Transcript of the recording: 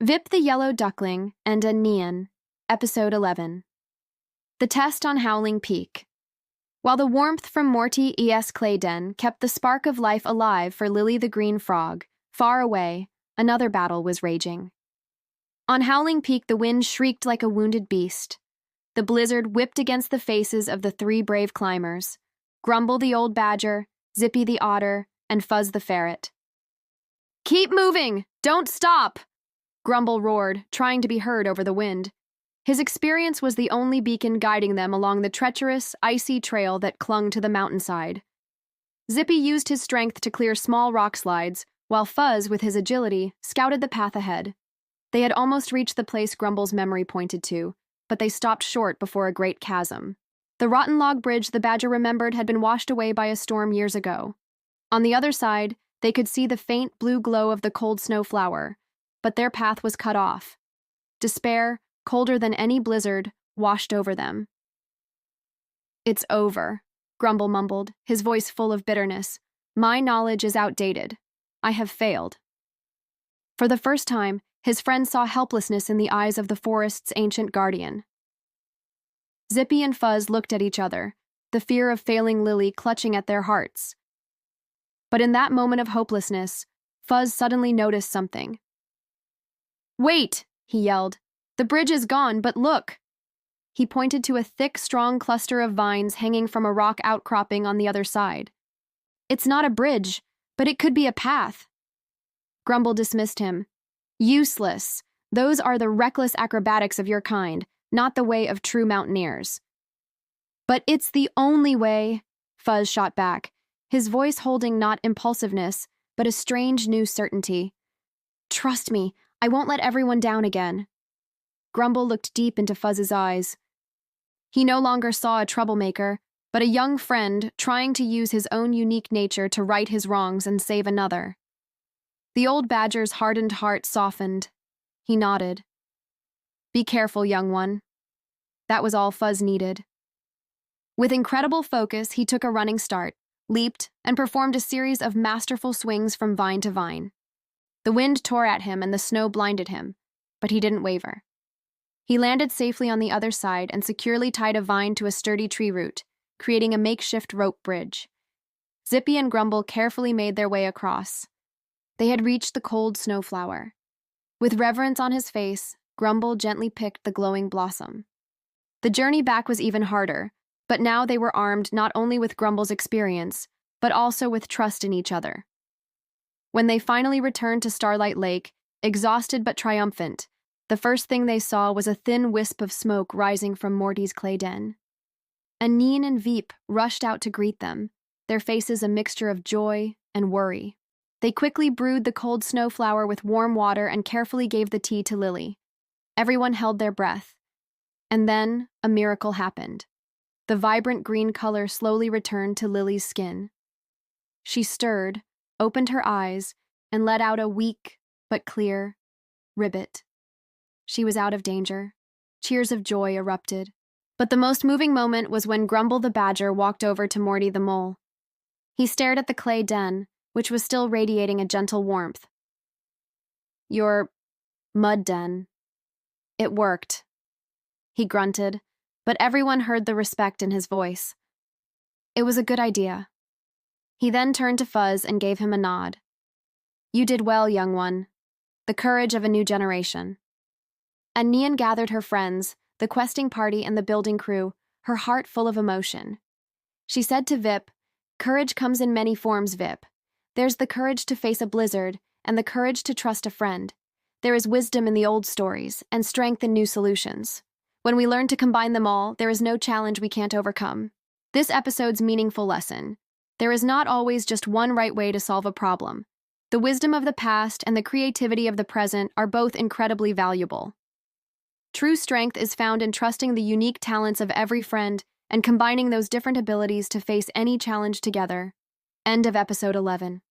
Vip the Yellow Duckling and Nhien, Episode 11. The Test on Howling Peak. While the warmth from Morti's clay den kept the spark of life alive for Lily the Green Frog, far away, another battle was raging. On Howling Peak, the wind shrieked like a wounded beast. The blizzard whipped against the faces of the three brave climbers, Grumble the Old Badger, Zippy the Otter, and Fuzz the Ferret. "Keep moving! Don't stop!" Grumble roared, trying to be heard over the wind. His experience was the only beacon guiding them along the treacherous, icy trail that clung to the mountainside. Zippy used his strength to clear small rockslides, while Fuzz, with his agility, scouted the path ahead. They had almost reached the place Grumble's memory pointed to, but they stopped short before a great chasm. The rotten log bridge the badger remembered had been washed away by a storm years ago. On the other side, they could see the faint blue glow of the cold snow flower, but their path was cut off. Despair, colder than any blizzard, washed over them. "It's over," Grumble mumbled, his voice full of bitterness. "My knowledge is outdated. I have failed." For the first time, his friend saw helplessness in the eyes of the forest's ancient guardian. Zippy and Fuzz looked at each other, the fear of failing Lily clutching at their hearts. But in that moment of hopelessness, Fuzz suddenly noticed something. "Wait!" he yelled. "The bridge is gone, but look!" He pointed to a thick, strong cluster of vines hanging from a rock outcropping on the other side. "It's not a bridge, but it could be a path." Grumble dismissed him. "Useless. Those are the reckless acrobatics of your kind, not the way of true mountaineers." "But it's the only way," Fuzz shot back, his voice holding not impulsiveness, but a strange new certainty. "Trust me, I won't let everyone down again." Grumble looked deep into Fuzz's eyes. He no longer saw a troublemaker, but a young friend trying to use his own unique nature to right his wrongs and save another. The old badger's hardened heart softened. He nodded. "Be careful, young one." That was all Fuzz needed. With incredible focus, he took a running start, leaped, and performed a series of masterful swings from vine to vine. The wind tore at him and the snow blinded him, but he didn't waver. He landed safely on the other side and securely tied a vine to a sturdy tree root, creating a makeshift rope bridge. Zippy and Grumble carefully made their way across. They had reached the cold snowflower. With reverence on his face, Grumble gently picked the glowing blossom. The journey back was even harder, but now they were armed not only with Grumble's experience, but also with trust in each other. When they finally returned to Starlight Lake, exhausted but triumphant, the first thing they saw was a thin wisp of smoke rising from Morti's clay den. Nhien and Veep rushed out to greet them, their faces a mixture of joy and worry. They quickly brewed the cold snowflower with warm water and carefully gave the tea to Lily. Everyone held their breath. And then a miracle happened. The vibrant green color slowly returned to Lily's skin. She stirred, opened her eyes, and let out a weak but clear ribbit. She was out of danger. Cheers of joy erupted. But the most moving moment was when Grumble the badger walked over to Morti the mole. He stared at the clay den, which was still radiating a gentle warmth. "Your mud den. It worked," he grunted, but everyone heard the respect in his voice. "It was a good idea." He then turned to Fuzz and gave him a nod. "You did well, young one. The courage of a new generation." And Nhien gathered her friends, the questing party and the building crew, her heart full of emotion. She said to Vip, "Courage comes in many forms, Vip. There's the courage to face a blizzard, and the courage to trust a friend. There is wisdom in the old stories, and strength in new solutions. When we learn to combine them all, there is no challenge we can't overcome." This episode's meaningful lesson: there is not always just one right way to solve a problem. The wisdom of the past and the creativity of the present are both incredibly valuable. True strength is found in trusting the unique talents of every friend and combining those different abilities to face any challenge together. End of episode 11.